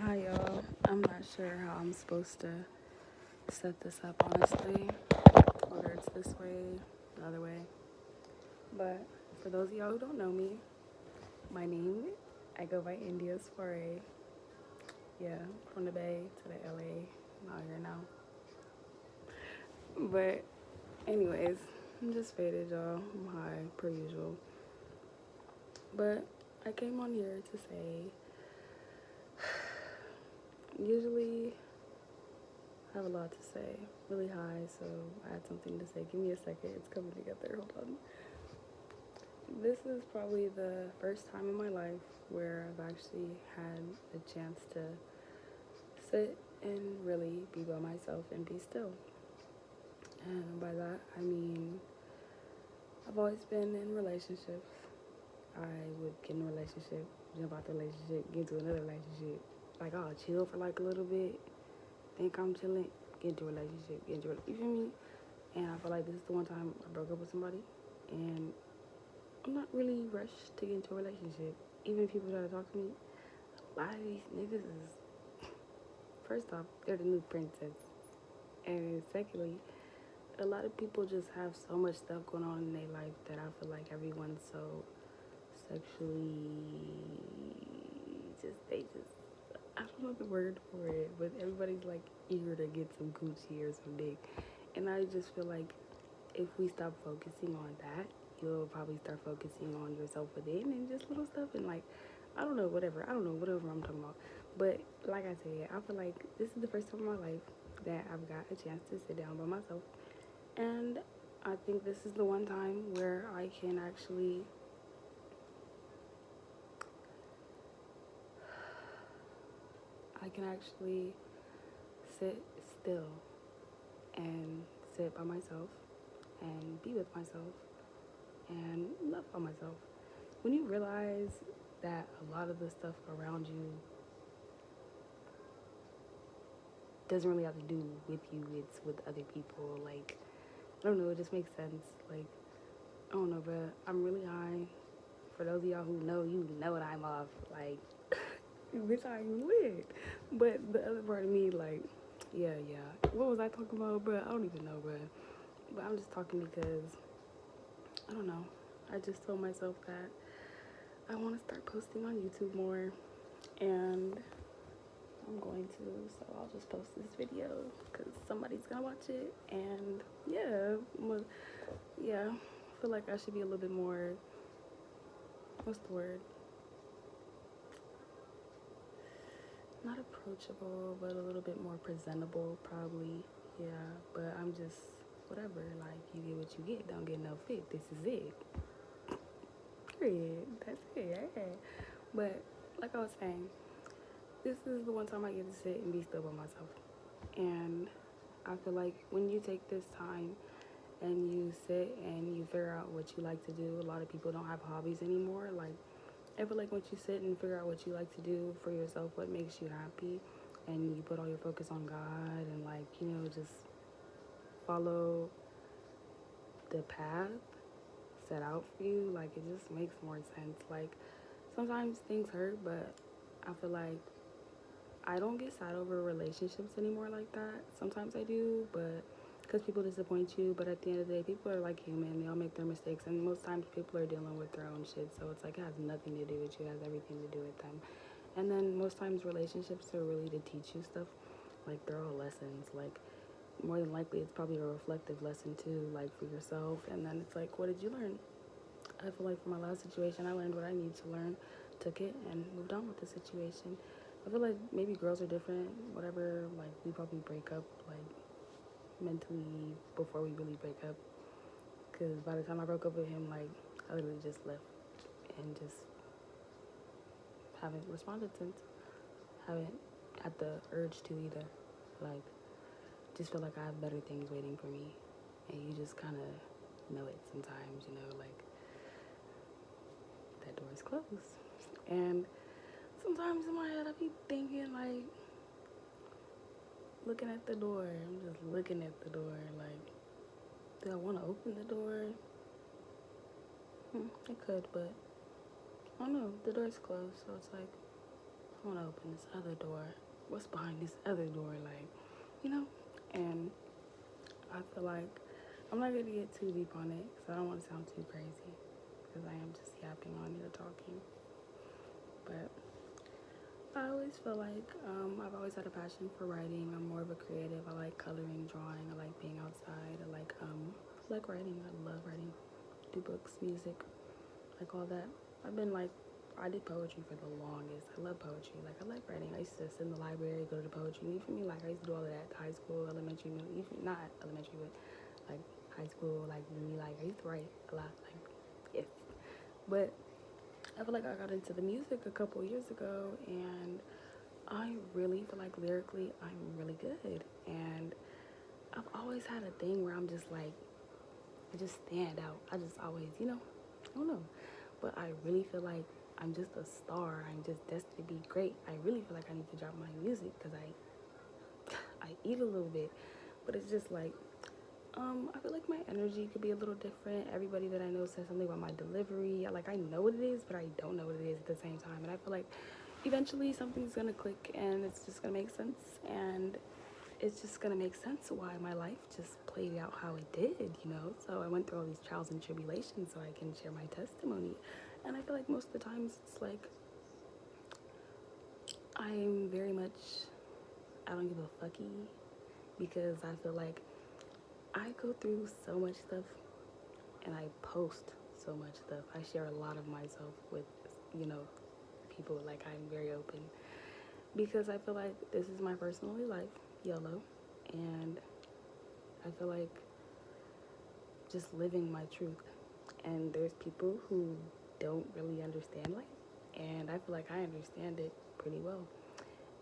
Hi y'all. I'm not sure how I'm supposed to set this up honestly, whether it's this way, the other way. But for those of y'all who don't know me, my name I go by India's Foray. Yeah, from the Bay to the LA. I'm out here now. But anyways, I'm just faded y'all. I'm high per usual. But I came on here to say usually I have a lot to say. Really high, so I had something to say. Give me a second. It's coming together. Hold on. This is probably the first time in my life where I've actually had a chance to sit and really be by myself and be still. And by that, I mean, I've always been in relationships. I would get in a relationship, jump out the relationship, get into another relationship. Like, I'll chill for like a little bit, think I'm chilling, get into a relationship, get into a, you feel me? And I feel like this is the one time I broke up with somebody. And I'm not really rushed to get into a relationship. Even if people try to talk to me, a lot of these niggas is, first off, they're the new princess. And secondly, a lot of people just have so much stuff going on in their life that I feel like everyone's so sexually, I don't know the word for it, but everybody's like eager to get some Gucci or some dick. And I just feel like if we stop focusing on that, you'll probably start focusing on yourself within and just little stuff and like whatever I'm talking about. But like I said, I feel like this is the first time in my life that I've got a chance to sit down by myself, and I think this is the one time where I can actually sit still and sit by myself and be with myself and love by myself. When you realize that a lot of the stuff around you doesn't really have to do with you, it's with other people. Like, I don't know, it just makes sense. Like, I don't know, but I'm really high. For those of y'all who know, you know that I'm off. Like, bitch, I ain't lit. But the other part of me, like, yeah. What was I talking about, bro? I don't even know, bro. But I'm just talking because, I don't know. I just told myself that I want to start posting on YouTube more. And I'm going to, so I'll just post this video because somebody's gonna watch it. And yeah, I feel like I should be a little bit more, what's the word? Not approachable, but a little bit more presentable, probably. Yeah, but I'm just, whatever. Like, you get what you get, don't get no fit. This is it. Period. That's it. Yeah. But, like I was saying, this is the one time I get to sit and be still by myself. And I feel like when you take this time and you sit and you figure out what you like to do, a lot of people don't have hobbies anymore. Like, I feel like once you sit and figure out what you like to do for yourself, what makes you happy, and you put all your focus on God and, like, just follow the path set out for you, like, it just makes more sense. Like, sometimes things hurt, but I feel like I don't get sad over relationships anymore like that. Sometimes I do, but because people disappoint you, but at the end of the day, people are like human. They all make their mistakes, and most times people are dealing with their own shit. So it's like it has nothing to do with you. It has everything to do with them. And then most times relationships are really to teach you stuff. Like, they're all lessons. Like, more than likely, it's probably a reflective lesson too, like for yourself. And then it's like, what did you learn? I feel like for my last situation, I learned what I needed to learn, took it, and moved on with the situation. I feel like maybe girls are different, whatever. Like, we probably break up, like, mentally before we really break up. Because by the time I broke up with him, like, I literally just left and just haven't responded since. Haven't had the urge to either. Like, just feel like I have better things waiting for me. And you just kind of know it sometimes, like, that door is closed. And sometimes in my head, I be thinking, like, looking at the door. I'm just looking at the door. Like, do I want to open the door? I could, but I don't know. The door's closed, so it's like, I want to open this other door. What's behind this other door? Like, you know? And I feel like I'm not going to get too deep on it because I don't want to sound too crazy because I am just yapping on here talking. But I always feel like I've always had a passion for writing. I'm more of a creative. I like coloring, drawing. I like being outside. I like writing. I love writing. Do books, music, like all that. I did poetry for the longest. I love poetry. Like, I like writing. I used to sit in the library, go to the poetry. You feel me? Like, I used to do all of that. High school, elementary, not elementary, but like high school, like me. Like, I used to write a lot. Like, yes. But I feel like I got into the music a couple years ago, and I really feel like lyrically I'm really good. And I've always had a thing where I'm just like, I just stand out. I just always, I don't know. But I really feel like I'm just a star. I'm just destined to be great. I really feel like I need to drop my music because I eat a little bit. But it's just like, I feel like my energy could be a little different. Everybody that I know says something about my delivery. I know what it is, but I don't know what it is at the same time. And I feel like eventually something's going to click and it's just going to make sense. And it's just going to make sense why my life just played out how it did. So I went through all these trials and tribulations so I can share my testimony. And I feel like most of the times it's like I'm very much, I don't give a fucky because I feel like I go through so much stuff and I post so much stuff. I share a lot of myself with, people. Like, I'm very open because I feel like this is my personal life, YOLO, and I feel like just living my truth. And there's people who don't really understand life, and I feel like I understand it pretty well.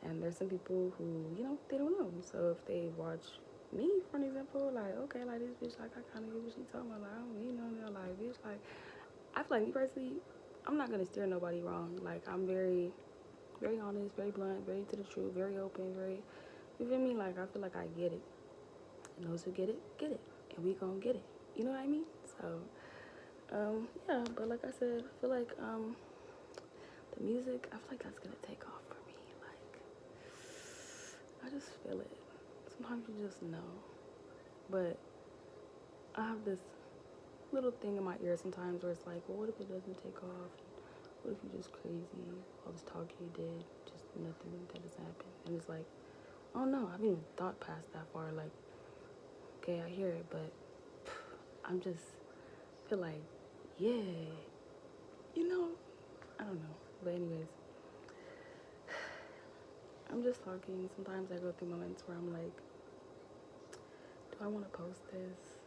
And there's some people who, they don't know. So if they watch me, for an example, like, okay, like, this bitch, like, I kind of get what she talking about. Like, I don't, they're like, bitch, like, I feel like me personally, I'm not going to steer nobody wrong. Like, I'm very, very honest, very blunt, very to the truth, very open, very, you feel me? Like, I feel like I get it. And those who get it, and we gonna get it. You know what I mean? So, yeah, but like I said, I feel like, the music, I feel like that's gonna take off for me. Like, I just feel it. Sometimes you just know. But I have this little thing in my ear sometimes where it's like, well, what if it doesn't take off? What if you're just crazy? All this talking you did, just nothing that has happened. And it's like, oh no, I haven't even thought past that far. Like, okay, I hear it, but I'm just feel like, yeah, I don't know. But anyways, I'm just talking. Sometimes I go through moments where I'm like, do I want to post this?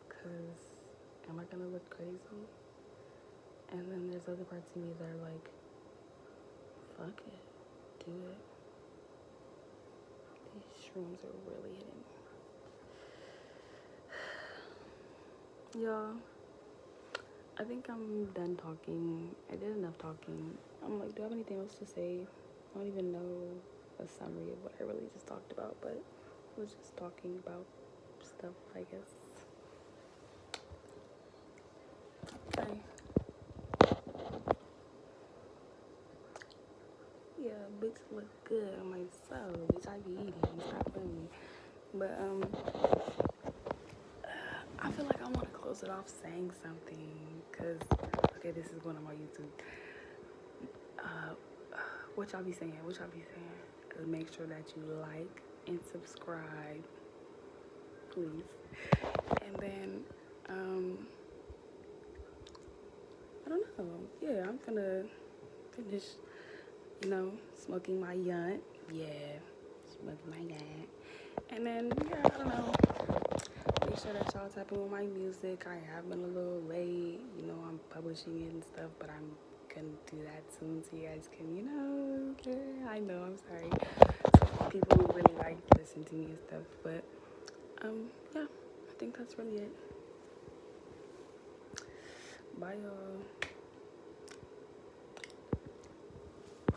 Because am I going to look crazy? And then there's other parts of me that are like, fuck it, do it. These shrooms are really hitting. Y'all, I think I'm done talking. I did enough talking. I'm like, do I have anything else to say? I don't even know a summary of what I really just talked about, but I was just talking about stuff, I guess. Okay. Yeah, bitch look good. I'm like, so, bitch, I be eating. Stop playing me. But, I feel like I want to close it off saying something, because, okay, this is going on my YouTube. What y'all be saying? Make sure that you like and subscribe, please. And then, I don't know. Yeah, I'm gonna finish, smoking my yunt. Yeah, smoking my yunt. And then, yeah, I don't know. Make sure that y'all tap in with my music. I have been a little late. I'm publishing it and stuff, but I'm gonna do that soon so you guys can, I know, I'm sorry. People who really like listen to me and stuff, but, yeah, I think that's really it. Bye, y'all.